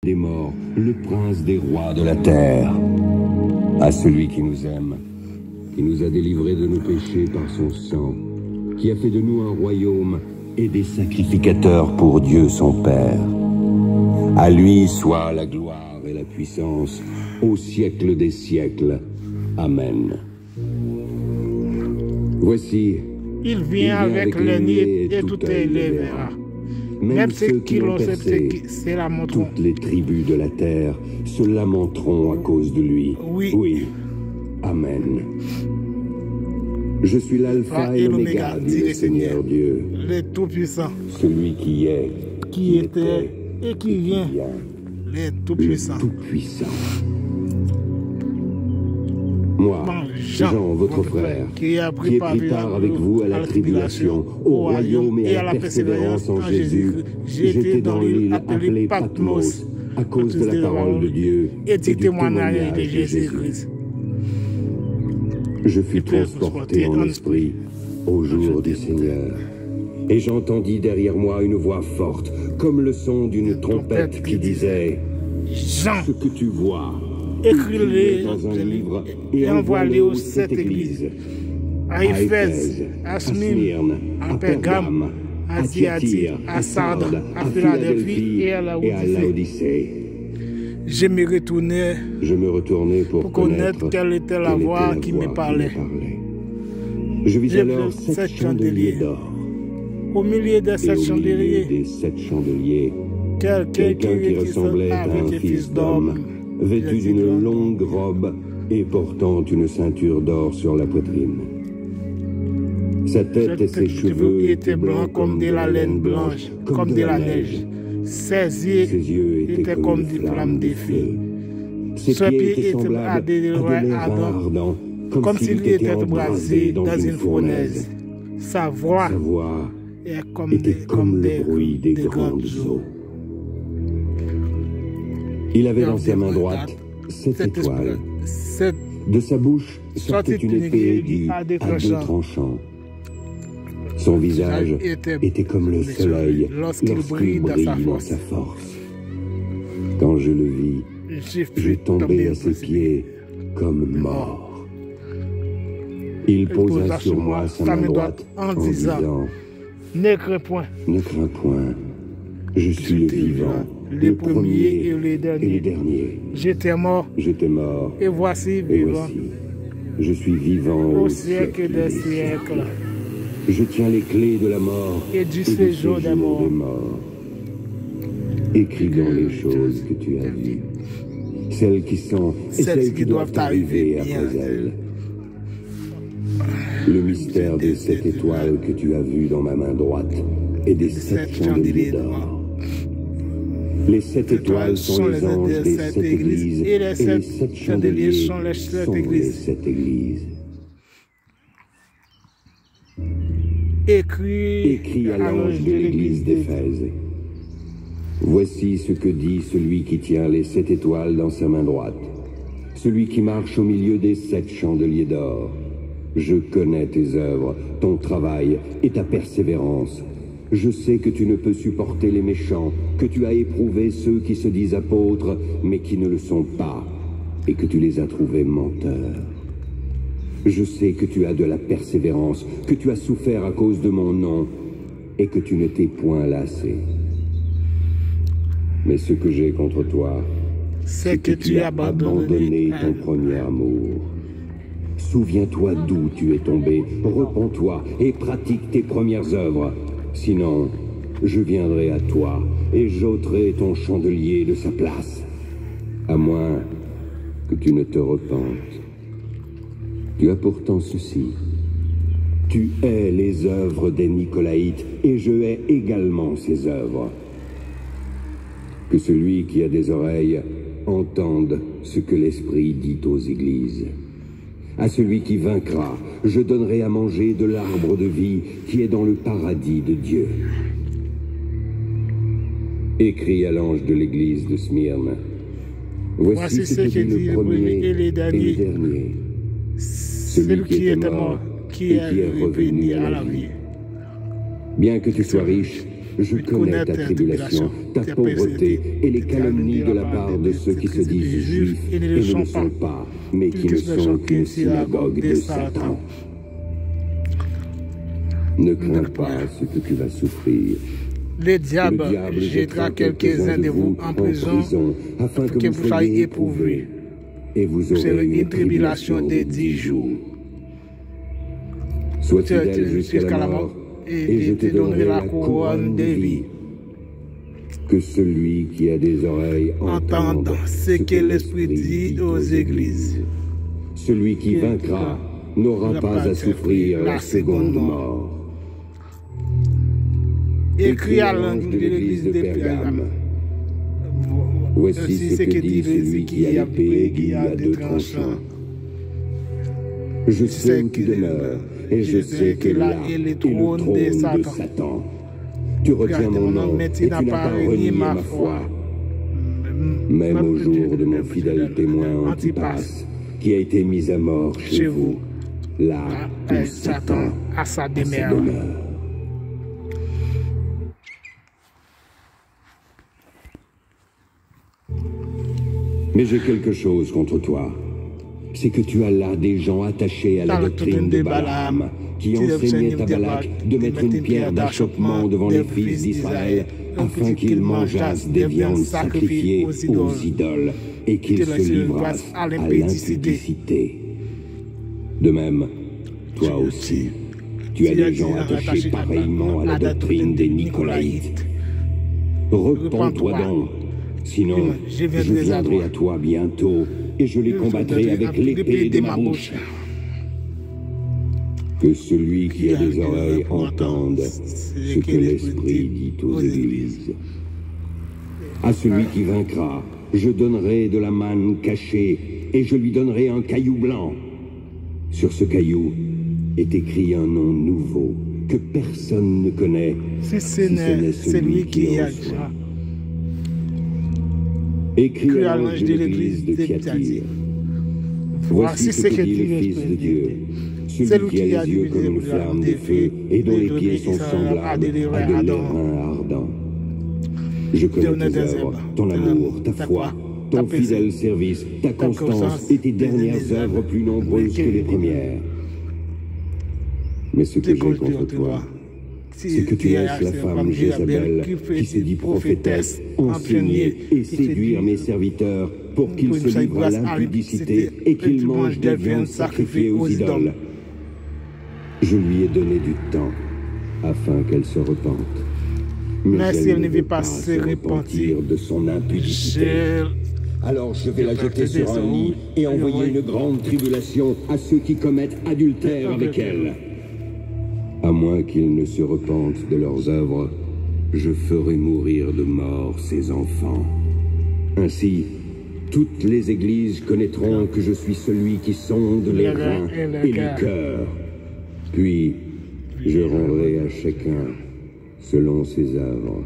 des morts, le prince des rois de la terre. À celui qui nous aime, qui nous a délivrés de nos péchés par son sang, qui a fait de nous un royaume et des sacrificateurs pour Dieu son Père. À lui soit la gloire et la puissance au siècle des siècles. Amen. Voici, il vient avec les nids et tout œil les verra. Même ceux qui l'ont accepté se lamenteront. Toutes les tribus de la terre se lamenteront à cause de lui. Oui. Amen. Je suis l'alpha et l'oméga, dit le Seigneur Dieu, le Tout-Puissant, celui qui est, qui était et qui vient, le Tout-Puissant. Moi, Jean, votre frère, qui ai pris part avec vous à la tribulation, au royaume et à la persévérance en Jésus, j'étais dans l'île appelée Patmos, à cause de la parole de Dieu et du témoignage de Jésus-Christ. Je fus transporté en esprit au jour du Seigneur, et j'entendis derrière moi une voix forte, comme le son d'une trompette qui disait « Jean, ce que tu vois, écris-le dans un livre et envoie-le aux 7 églises, à Éphèse, à Smyrne, à Pergame, à Thyatire, à Sardes, à Philadelphie et à Laodicée. » Je me retournai pour connaître quelle était la voix qui me parlait. Je vis alors 7 chandeliers d'or. Au milieu de ces chandeliers, quelqu'un qui ressemblait à un fils d'homme, vêtu d'une longue robe et portant une ceinture d'or sur la poitrine. Sa tête et ses cheveux étaient blancs comme de la laine blanche, comme de la neige. Ses yeux étaient comme des flammes de feu. Ses pieds étaient à des ardents, comme s'il était embrasé dans une fournaise. Sa voix était comme le bruit des grandes eaux. Il avait dans sa main droite 7 étoiles. De sa bouche sortait une épée aiguë à 2 tranchants. Son visage était comme le soleil lorsqu'il brille dans sa force. Quand je le vis, je tombai à ses pieds comme mort. Il posa sur moi sa main droite en disant « Ne crains point, je suis le vivant, le premier et le dernier. J'étais mort, et voici vivant, je suis vivant au siècle des siècles. Je tiens les clés de la mort et du séjour des morts. Écris dans les choses que tu as vues, celles qui sont et celles qui doivent arriver après elles. Le mystère des 7 étoiles que tu as vues dans ma main droite et des 7 chandeliers d'or. Les 7 étoiles sont les anges des 7 églises et les 7 chandeliers sont les 7 églises. Écris à l'ange de l'église d'Éphèse. Voici ce que dit celui qui tient les 7 étoiles dans sa main droite, celui qui marche au milieu des 7 chandeliers d'or. Je connais tes œuvres, ton travail et ta persévérance. Je sais que tu ne peux supporter les méchants, que tu as éprouvé ceux qui se disent apôtres, mais qui ne le sont pas, et que tu les as trouvés menteurs. Je sais que tu as de la persévérance, que tu as souffert à cause de mon nom, et que tu ne t'es point lassé. Mais ce que j'ai contre toi, c'est que tu as abandonné ton premier amour. Souviens-toi d'où tu es tombé, repens-toi et pratique tes premières œuvres. Sinon, je viendrai à toi et j'ôterai ton chandelier de sa place, à moins que tu ne te repentes. Tu as pourtant ceci. Tu hais les œuvres des Nicolaïtes et je hais également ces œuvres. Que celui qui a des oreilles entende ce que l'Esprit dit aux églises. À celui qui vaincra, je donnerai à manger de l'arbre de vie qui est dans le paradis de Dieu. Écris à l'ange de l'église de Smyrne. Voici ce que dit le premier et le dernier. Celui qui était mort, qui est revenu à la vie. Bien que tu sois riche, Je connais ta tribulation, ta pauvreté et les calomnies de la part de ceux qui se disent juifs et ne le sont pas, mais qui ne sont qu'une synagogue de Satan. Ne crains pas ce que tu vas souffrir. Le diable jettera quelques-uns de vous en prison afin que vous soyez éprouvés. Et vous aurez une tribulation de 10 jours. Sois fidèle jusqu'à la mort, et je te donnerai la couronne de vie. Que celui qui a des oreilles entende ce que l'Esprit dit aux églises. Celui qui vaincra n'aura pas à souffrir la seconde mort. Écrit à l'ange de l'église de Pergame. Voici ce que dit celui qui a l'épée qui a 2 tranchants. Je sais où tu demeures, et je sais que là est le trône de Satan. Tu retiens mon nom, et tu n'as pas renié ma foi. Même au jour de mon fidèle témoin Antipas, qui a été mis à mort chez vous, là où Satan a sa demeure. Mais j'ai quelque chose contre toi. C'est que tu as là des gens attachés à la doctrine de Balaam, qui enseignait à Balak de mettre une pierre d'achoppement devant les fils d'Israël, afin qu'ils mangeassent des viandes sacrifiées aux idoles, et qu'ils se livrassent à l'impudicité. De même, toi aussi, tu as des gens attachés pareillement à la doctrine des Nicolaïtes. Repens-toi donc. Sinon, je viendrai à toi bientôt, et je les combattrai avec l'épée de ma bouche. Que celui qui a des oreilles entende ce que l'Esprit dit aux églises. À celui qui vaincra, je donnerai de la manne cachée, et je lui donnerai un caillou blanc. Sur ce caillou est écrit un nom nouveau, que personne ne connaît, si ce n'est celui qui a déjà. Écrit à l'ange de l'église de Thyatire. Voici ce que dit le Fils de Dieu, celui qui a les yeux comme une flamme de feu et dont les pieds sont semblables à de l'airain ardent. Je connais tes œuvres, ton amour, ta foi, ton fidèle service, ta constance et tes dernières œuvres plus nombreuses que les premières. Mais ce que j'ai contre toi, c'est que tu laisses la femme Jézabel, qui se dit prophétesse, enseigner et séduire mes serviteurs pour qu'ils se livrent à l'impudicité et qu'ils mangent des viandes sacrifiées aux idoles. Je lui ai donné du temps afin qu'elle se repente. Mais si elle ne veut pas se repentir de son impudicité, alors je vais la jeter sur un lit et envoyer une grande tribulation à ceux qui commettent adultère avec elle. À moins qu'ils ne se repentent de leurs œuvres, je ferai mourir de mort ses enfants. Ainsi, toutes les églises connaîtront que je suis celui qui sonde les reins et les cœurs. Puis, je rendrai à chacun selon ses œuvres.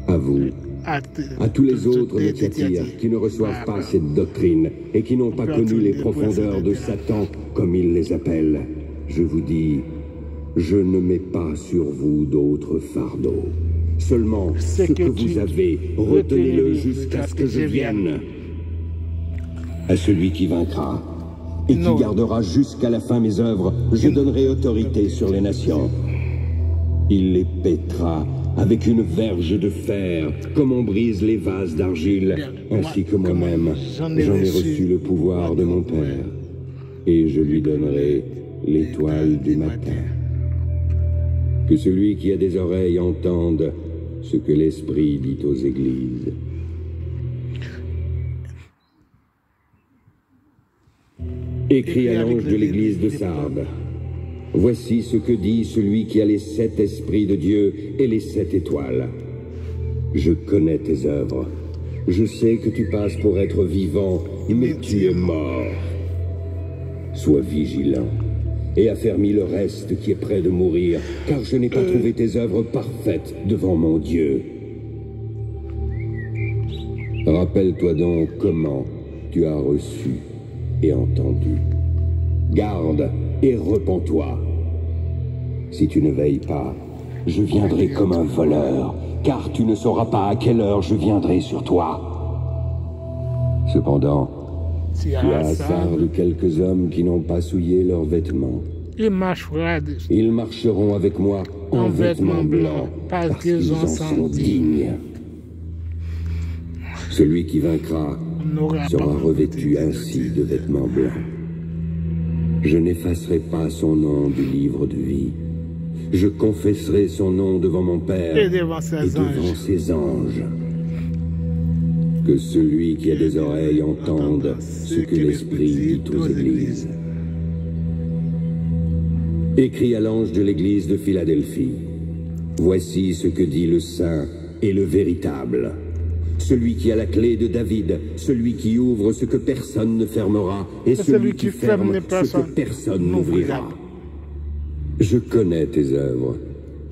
À vous, à tous les autres de Thyatire qui ne reçoivent pas cette doctrine et qui n'ont pas connu les profondeurs de Satan, comme il les appelle, je vous dis, je ne mets pas sur vous d'autres fardeaux. Seulement, ce que vous avez, retenez-le jusqu'à ce que je vienne. À celui qui vaincra et qui gardera jusqu'à la fin mes œuvres, je donnerai autorité sur les nations. Il les pétera avec une verge de fer, comme on brise les vases d'argile, ainsi que moi-même, j'en ai reçu le pouvoir de mon Père, et je lui donnerai l'étoile du matin. Que celui qui a des oreilles entende ce que l'Esprit dit aux églises. Écrit à l'ange de l'église de Sardes. Voici ce que dit celui qui a les 7 esprits de Dieu et les 7 étoiles. Je connais tes œuvres. Je sais que tu passes pour être vivant, mais tu es mort. Sois vigilant et affermis le reste qui est près de mourir, car je n'ai pas trouvé tes œuvres parfaites devant mon Dieu. Rappelle-toi donc comment tu as reçu et entendu. Garde et repens-toi. Si tu ne veilles pas, je viendrai comme un voleur, car tu ne sauras pas à quelle heure je viendrai sur toi. Cependant, tu as hasard de quelques hommes qui n'ont pas souillé leurs vêtements. Ils marcheront avec moi en vêtements blancs, parce qu'ils en sont dignes. Celui qui vaincra sera revêtu ainsi de vêtements blancs. Je n'effacerai pas son nom du livre de vie. Je confesserai son nom devant mon Père et devant ses anges. Que celui qui a des oreilles entende ce que l'Esprit dit aux églises. Écrit à l'ange de l'église de Philadelphie. Voici ce que dit le Saint et le véritable. Celui qui a la clé de David, celui qui ouvre ce que personne ne fermera, et celui qui ferme ce que personne n'ouvrira. Je connais tes œuvres,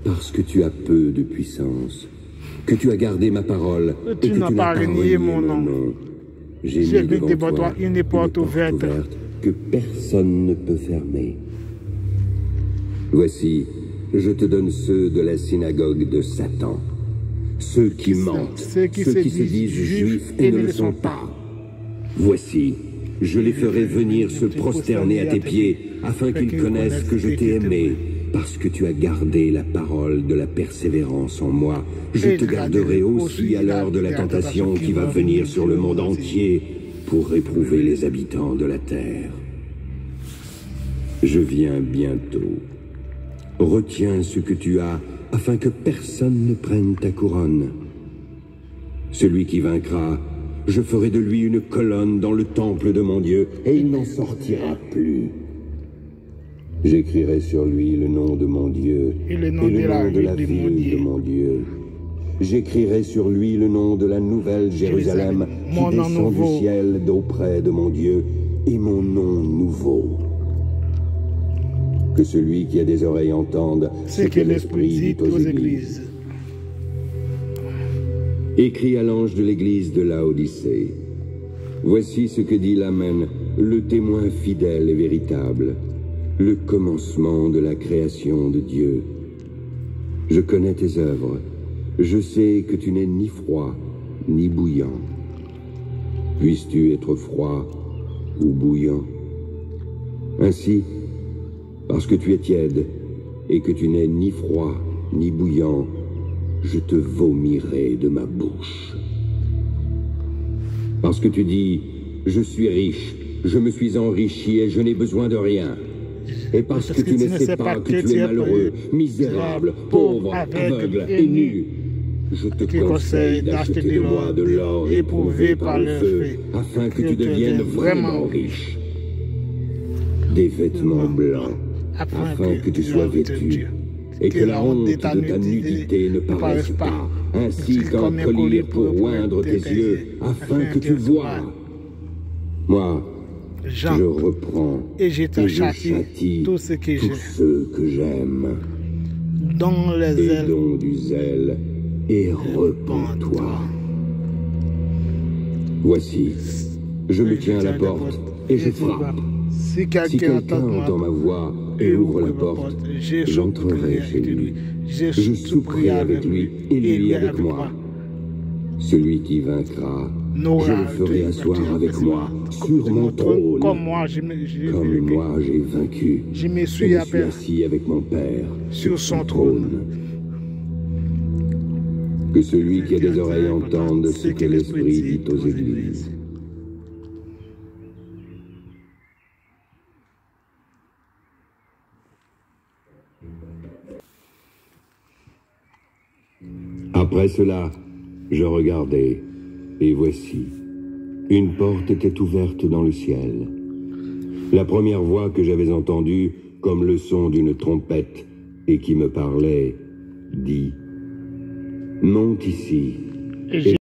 parce que tu as peu de puissance, que tu as gardé ma parole, et que tu n'as pas renié mon nom. J'ai mis devant toi une porte ouverte que personne ne peut fermer. Voici, je te donne ceux de la synagogue de Satan. Ceux qui mentent, ceux qui se disent juifs et ne le sont pas. Voici, je les ferai venir se prosterner à tes pieds, afin qu'ils connaissent que je t'ai aimé, parce que tu as gardé la parole de la persévérance en moi. Je te garderai aussi à l'heure de la tentation qui va venir sur le monde entier pour éprouver les habitants de la terre. Je viens bientôt. Retiens ce que tu as, afin que personne ne prenne ta couronne. Celui qui vaincra, je ferai de lui une colonne dans le temple de mon Dieu, et il n'en sortira plus. J'écrirai sur lui le nom de mon Dieu, et le nom de la ville de mon Dieu. J'écrirai sur lui le nom de la nouvelle Jérusalem, qui descend du ciel d'auprès de mon Dieu, et mon nom nouveau. Que celui qui a des oreilles entende ce que l'Esprit dit aux églises. Écrit à l'ange de l'église de Laodicée. Voici ce que dit l'Amen, le témoin fidèle et véritable, le commencement de la création de Dieu. Je connais tes œuvres. Je sais que tu n'es ni froid ni bouillant. Puisses-tu être froid ou bouillant? Ainsi, parce que tu es tiède et que tu n'es ni froid ni bouillant, je te vomirai de ma bouche. Parce que tu dis, je suis riche, je me suis enrichi et je n'ai besoin de rien. Et parce que tu ne sais pas que tu es malheureux, misérable, pauvre, aveugle et nu, je te conseille d'acheter de moi de l'or éprouvé par le feu, afin que tu deviennes vraiment riche. Des vêtements blancs, afin que tu sois vêtu, et que la honte de ta nudité ne paraisse pas, ainsi qu'un collier pour oindre tes yeux, afin que tu vois. Moi, je reprends et je châtie tous ceux que j'aime. Donne du zèle et repens-toi. Voici, je me tiens à la porte et je frappe. Si quelqu'un entend ma voix et ouvre la porte, j'entrerai chez lui. Je souperai avec lui et lui avec moi. Celui qui vaincra, je le ferai asseoir avec moi sur mon trône, comme moi j'ai vaincu. Je me suis assis avec mon Père sur son trône. Que celui qui a des oreilles entende ce que l'Esprit dit aux églises. Après cela, je regardai, et voici, une porte était ouverte dans le ciel. La première voix que j'avais entendue, comme le son d'une trompette, et qui me parlait, dit « Monte ici, et